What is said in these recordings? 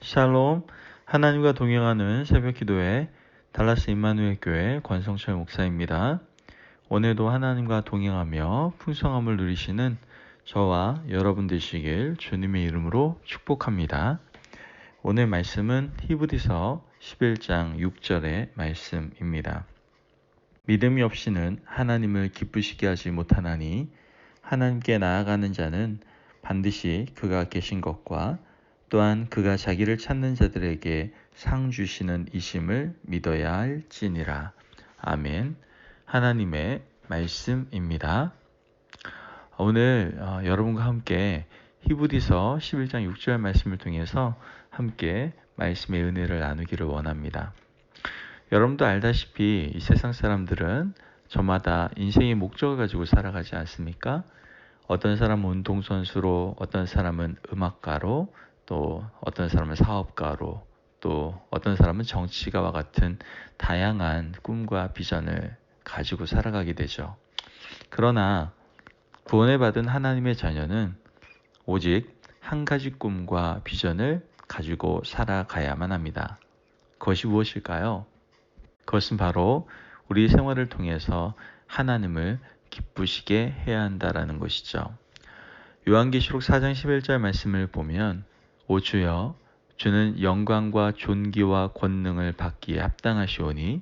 샬롬, 하나님과 동행하는 새벽기도회 달라스 임마누엘 교회 권성철 목사입니다. 오늘도 하나님과 동행하며 풍성함을 누리시는 저와 여러분 되시길 주님의 이름으로 축복합니다. 오늘 말씀은 히브리서 11장 6절의 말씀입니다. 믿음이 없이는 하나님을 기쁘시게 하지 못하나니 하나님께 나아가는 자는 반드시 그가 계신 것과 또한 그가 자기를 찾는 자들에게 상 주시는 이심을 믿어야 할지니라. 아멘. 하나님의 말씀입니다. 오늘 여러분과 함께 히브리서 11장 6절 말씀을 통해서 함께 말씀의 은혜를 나누기를 원합니다. 여러분도 알다시피 이 세상 사람들은 저마다 인생의 목적을 가지고 살아가지 않습니까? 어떤 사람은 운동선수로, 어떤 사람은 음악가로, 또 어떤 사람은 사업가로, 또 어떤 사람은 정치가와 같은 다양한 꿈과 비전을 가지고 살아가게 되죠. 그러나 구원을 받은 하나님의 자녀는 오직 한 가지 꿈과 비전을 가지고 살아가야만 합니다. 그것이 무엇일까요? 그것은 바로 우리 생활을 통해서 하나님을 기쁘시게 해야 한다라는 것이죠. 요한계시록 4장 11절 말씀을 보면 오 주여, 주는 영광과 존귀와 권능을 받기에 합당하시오니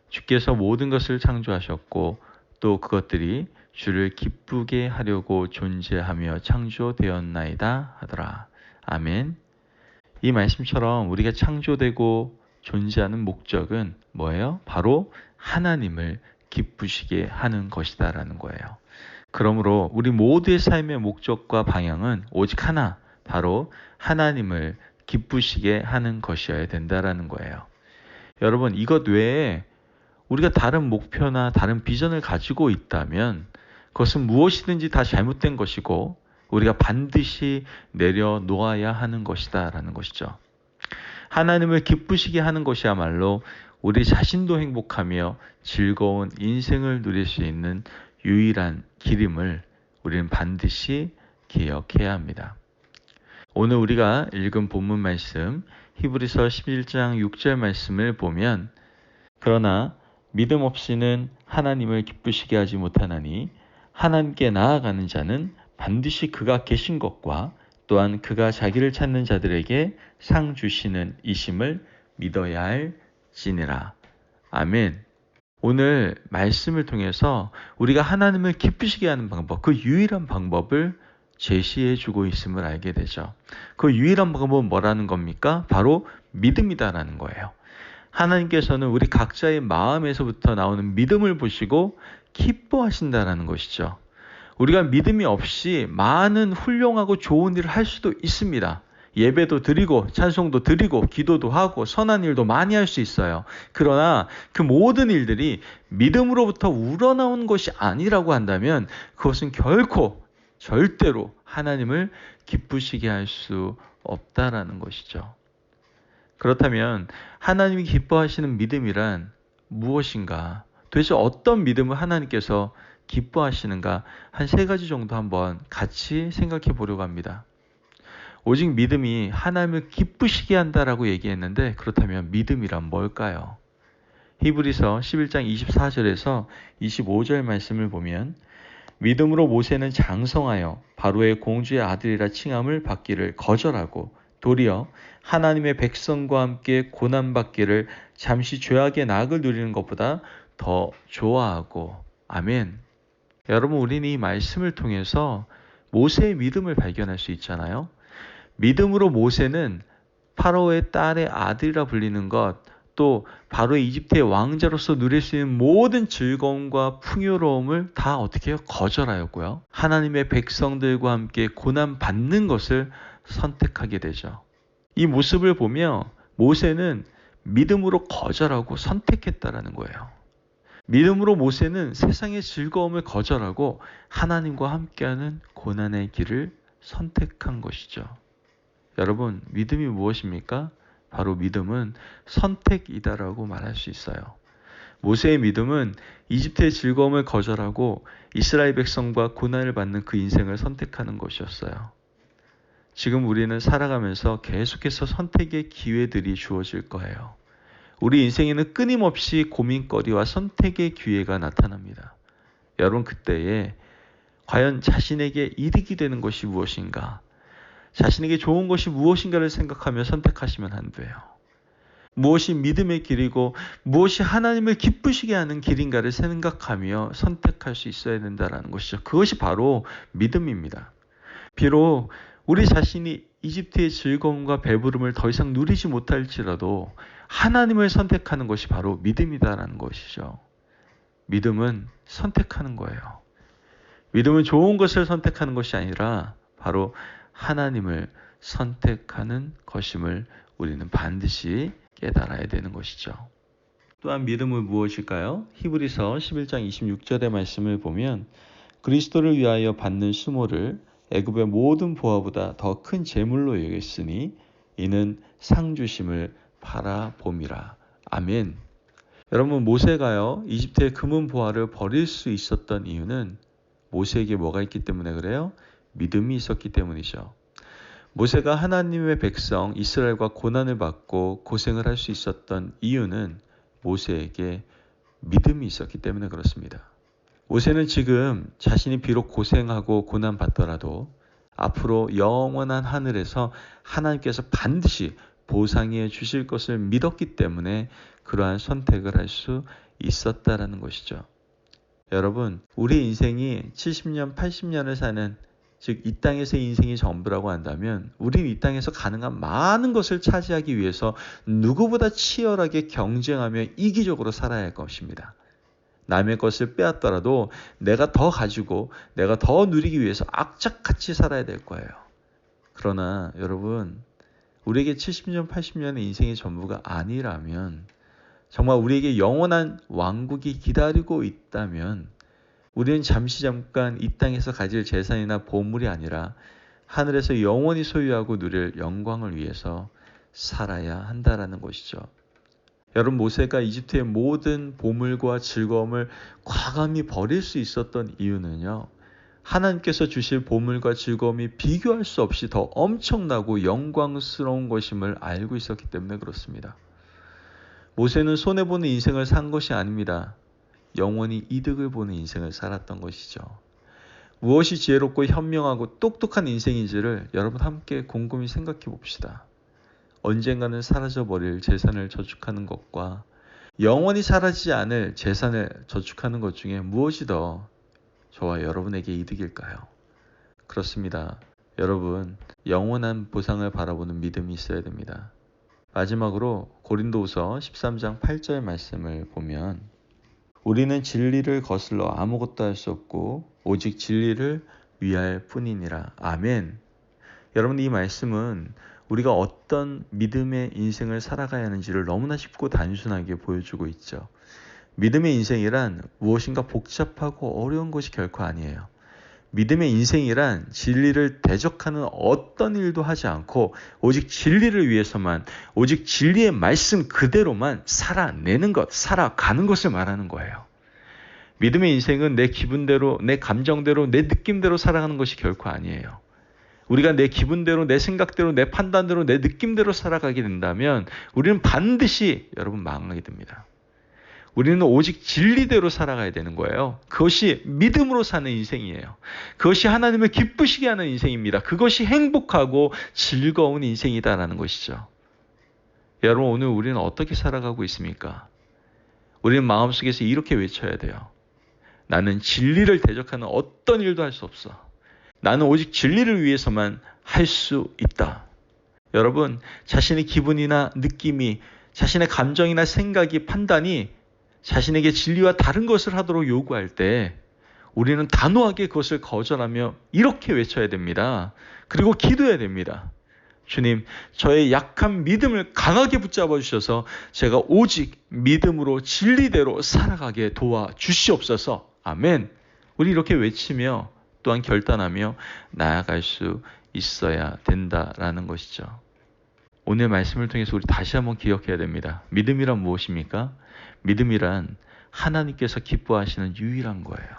주께서 모든 것을 창조하셨고 또 그것들이 주를 기쁘게 하려고 존재하며 창조되었나이다 하더라. 아멘. 이 말씀처럼 우리가 창조되고 존재하는 목적은 뭐예요? 바로 하나님을 기쁘시게 하는 것이다라는 거예요. 그러므로 우리 모두의 삶의 목적과 방향은 오직 하나, 바로 하나님을 기쁘시게 하는 것이어야 된다라는 거예요. 여러분, 이것 외에 우리가 다른 목표나 다른 비전을 가지고 있다면 그것은 무엇이든지 다 잘못된 것이고 우리가 반드시 내려놓아야 하는 것이다라는 것이죠. 하나님을 기쁘시게 하는 것이야말로 우리 자신도 행복하며 즐거운 인생을 누릴 수 있는 유일한 길임을 우리는 반드시 기억해야 합니다. 오늘 우리가 읽은 본문 말씀 히브리서 11장 6절 말씀을 보면 그러나 믿음 없이는 하나님을 기쁘시게 하지 못하나니 하나님께 나아가는 자는 반드시 그가 계신 것과 또한 그가 자기를 찾는 자들에게 상 주시는 이심을 믿어야 할지니라. 아멘. 오늘 말씀을 통해서 우리가 하나님을 기쁘시게 하는 방법, 그 유일한 방법을 제시해 주고 있음을 알게 되죠. 그 유일한 방법은 뭐라는 겁니까? 바로 믿음이다라는 거예요. 하나님께서는 우리 각자의 마음에서부터 나오는 믿음을 보시고 기뻐하신다라는 것이죠. 우리가 믿음이 없이 많은 훌륭하고 좋은 일을 할 수도 있습니다. 예배도 드리고 찬송도 드리고 기도도 하고 선한 일도 많이 할 수 있어요. 그러나 그 모든 일들이 믿음으로부터 우러나온 것이 아니라고 한다면 그것은 결코 절대로 하나님을 기쁘시게 할 수 없다라는 것이죠. 그렇다면 하나님이 기뻐하시는 믿음이란 무엇인가? 도대체 어떤 믿음을 하나님께서 기뻐하시는가? 한 3가지 정도 한번 같이 생각해 보려고 합니다. 오직 믿음이 하나님을 기쁘시게 한다라고 얘기했는데 그렇다면 믿음이란 뭘까요? 히브리서 11장 24절에서 25절 말씀을 보면 믿음으로 모세는 장성하여 바로의 공주의 아들이라 칭함을 받기를 거절하고 도리어 하나님의 백성과 함께 고난받기를 잠시 죄악의 낙을 누리는 것보다 더 좋아하고. 아멘. 여러분, 우리는 이 말씀을 통해서 모세의 믿음을 발견할 수 있잖아요. 믿음으로 모세는 파라오의 딸의 아들이라 불리는 것, 또 바로의 이집트의 왕자로서 누릴 수 있는 모든 즐거움과 풍요로움을 다 어떻게 해요? 거절하였고요. 하나님의 백성들과 함께 고난받는 것을 선택하게 되죠. 이 모습을 보며 모세는 믿음으로 거절하고 선택했다라는 거예요. 믿음으로 모세는 세상의 즐거움을 거절하고 하나님과 함께하는 고난의 길을 선택한 것이죠. 여러분, 믿음이 무엇입니까? 바로 믿음은 선택이다라고 말할 수 있어요. 모세의 믿음은 이집트의 즐거움을 거절하고 이스라엘 백성과 고난을 받는 그 인생을 선택하는 것이었어요. 지금 우리는 살아가면서 계속해서 선택의 기회들이 주어질 거예요. 우리 인생에는 끊임없이 고민거리와 선택의 기회가 나타납니다. 여러분, 그때에 과연 자신에게 이득이 되는 것이 무엇인가? 자신에게 좋은 것이 무엇인가를 생각하며 선택하시면 안 돼요. 무엇이 믿음의 길이고 무엇이 하나님을 기쁘시게 하는 길인가를 생각하며 선택할 수 있어야 된다는 것이죠. 그것이 바로 믿음입니다. 비록 우리 자신이 이집트의 즐거움과 배부름을 더 이상 누리지 못할지라도 하나님을 선택하는 것이 바로 믿음이다라는 것이죠. 믿음은 선택하는 거예요. 믿음은 좋은 것을 선택하는 것이 아니라 바로 하나님을 선택하는 것임을 우리는 반드시 깨달아야 되는 것이죠. 또한 믿음은 무엇일까요? 히브리서 11장 26절의 말씀을 보면 그리스도를 위하여 받는 수모를 애굽의 모든 보화보다 더 큰 재물로 여겼으니 이는 상 주심을 바라봄이라. 아멘. 여러분, 모세가요 이집트의 금은 보화를 버릴 수 있었던 이유는 모세에게 뭐가 있기 때문에 그래요? 믿음이 있었기 때문이죠. 모세가 하나님의 백성 이스라엘과 고난을 받고 고생을 할 수 있었던 이유는 모세에게 믿음이 있었기 때문에 그렇습니다. 모세는 지금 자신이 비록 고생하고 고난받더라도 앞으로 영원한 하늘에서 하나님께서 반드시 보상해 주실 것을 믿었기 때문에 그러한 선택을 할 수 있었다라는 것이죠. 여러분, 우리 인생이 70년, 80년을 사는, 즉 이 땅에서의 인생이 전부라고 한다면 우리는 이 땅에서 가능한 많은 것을 차지하기 위해서 누구보다 치열하게 경쟁하며 이기적으로 살아야 할 것입니다. 남의 것을 빼앗더라도 내가 더 가지고 내가 더 누리기 위해서 악착같이 살아야 될 거예요. 그러나 여러분, 우리에게 70년, 80년의 인생의 전부가 아니라면, 정말 우리에게 영원한 왕국이 기다리고 있다면 우리는 잠깐 이 땅에서 가질 재산이나 보물이 아니라 하늘에서 영원히 소유하고 누릴 영광을 위해서 살아야 한다라는 것이죠. 여러분, 모세가 이집트의 모든 보물과 즐거움을 과감히 버릴 수 있었던 이유는요, 하나님께서 주실 보물과 즐거움이 비교할 수 없이 더 엄청나고 영광스러운 것임을 알고 있었기 때문에 그렇습니다. 모세는 손해보는 인생을 산 것이 아닙니다. 영원히 이득을 보는 인생을 살았던 것이죠. 무엇이 지혜롭고 현명하고 똑똑한 인생인지를 여러분 함께 곰곰이 생각해 봅시다. 언젠가는 사라져버릴 재산을 저축하는 것과 영원히 사라지지 않을 재산을 저축하는 것 중에 무엇이 더 저와 여러분에게 이득일까요? 그렇습니다. 여러분, 영원한 보상을 바라보는 믿음이 있어야 됩니다. 마지막으로 고린도후서 13장 8절 말씀을 보면 우리는 진리를 거슬러 아무것도 할 수 없고 오직 진리를 위할 뿐이니라. 아멘. 여러분, 이 말씀은 우리가 어떤 믿음의 인생을 살아가야 하는지를 너무나 쉽고 단순하게 보여주고 있죠. 믿음의 인생이란 무엇인가 복잡하고 어려운 것이 결코 아니에요. 믿음의 인생이란 진리를 대적하는 어떤 일도 하지 않고 오직 진리를 위해서만, 오직 진리의 말씀 그대로만 살아내는 것, 살아가는 것을 말하는 거예요. 믿음의 인생은 내 기분대로, 내 감정대로, 내 느낌대로 살아가는 것이 결코 아니에요. 우리가 내 기분대로, 내 생각대로, 내 판단대로, 내 느낌대로 살아가게 된다면 우리는 반드시 여러분 망하게 됩니다. 우리는 오직 진리대로 살아가야 되는 거예요. 그것이 믿음으로 사는 인생이에요. 그것이 하나님을 기쁘시게 하는 인생입니다. 그것이 행복하고 즐거운 인생이다라는 것이죠. 여러분, 오늘 우리는 어떻게 살아가고 있습니까? 우리는 마음속에서 이렇게 외쳐야 돼요. 나는 진리를 대적하는 어떤 일도 할 수 없어. 나는 오직 진리를 위해서만 할 수 있다. 여러분, 자신의 기분이나 느낌이, 자신의 감정이나 생각이, 판단이 자신에게 진리와 다른 것을 하도록 요구할 때 우리는 단호하게 그것을 거절하며 이렇게 외쳐야 됩니다. 그리고 기도해야 됩니다. 주님, 저의 약한 믿음을 강하게 붙잡아 주셔서 제가 오직 믿음으로 진리대로 살아가게 도와주시옵소서. 아멘. 우리 이렇게 외치며 또한 결단하며 나아갈 수 있어야 된다라는 것이죠. 오늘 말씀을 통해서 우리 다시 한번 기억해야 됩니다. 믿음이란 무엇입니까? 믿음이란 하나님께서 기뻐하시는 유일한 거예요.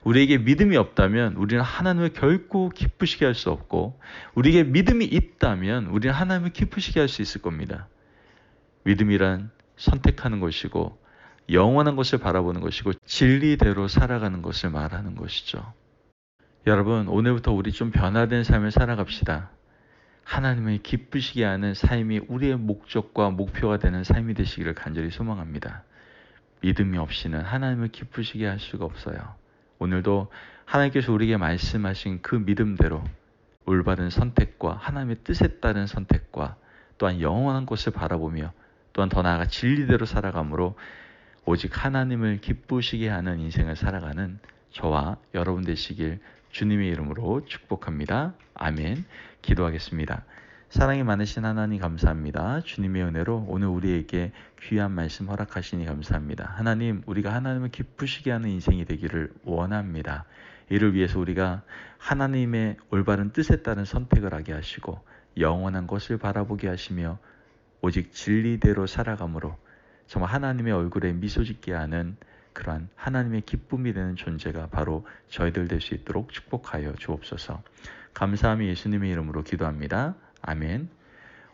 우리에게 믿음이 없다면 우리는 하나님을 결코 기쁘시게 할 수 없고, 우리에게 믿음이 있다면 우리는 하나님을 기쁘시게 할 수 있을 겁니다. 믿음이란 선택하는 것이고 영원한 것을 바라보는 것이고 진리대로 살아가는 것을 말하는 것이죠. 여러분, 오늘부터 우리 좀 변화된 삶을 살아갑시다. 하나님을 기쁘시게 하는 삶이 우리의 목적과 목표가 되는 삶이 되시기를 간절히 소망합니다. 믿음이 없이는 하나님을 기쁘시게 할 수가 없어요. 오늘도 하나님께서 우리에게 말씀하신 그 믿음대로 올바른 선택과 하나님의 뜻에 따른 선택과 또한 영원한 것을 바라보며 또한 더 나아가 진리대로 살아감으로 오직 하나님을 기쁘시게 하는 인생을 살아가는 저와 여러분 되시길 주님의 이름으로 축복합니다. 아멘. 기도하겠습니다. 사랑이 많으신 하나님 감사합니다. 주님의 은혜로 오늘 우리에게 귀한 말씀 허락하시니 감사합니다. 하나님, 우리가 하나님을 기쁘시게 하는 인생이 되기를 원합니다. 이를 위해서 우리가 하나님의 올바른 뜻에 따른 선택을 하게 하시고 영원한 것을 바라보게 하시며 오직 진리대로 살아감으로 정말 하나님의 얼굴에 미소 짓게 하는 그러한 하나님의 기쁨이 되는 존재가 바로 저희들 될 수 있도록 축복하여 주옵소서. 감사함이 예수님의 이름으로 기도합니다. 아멘.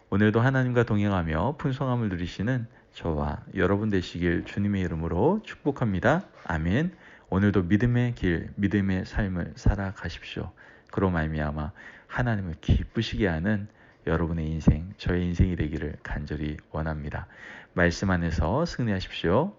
오늘도 하나님과 동행하며 풍성함을 누리시는 저와 여러분 되시길 주님의 이름으로 축복합니다. 아멘. 오늘도 믿음의 길, 믿음의 삶을 살아가십시오. 그로 말미암아 하나님을 기쁘시게 하는 여러분의 인생, 저의 인생이 되기를 간절히 원합니다. 말씀 안에서 승리하십시오.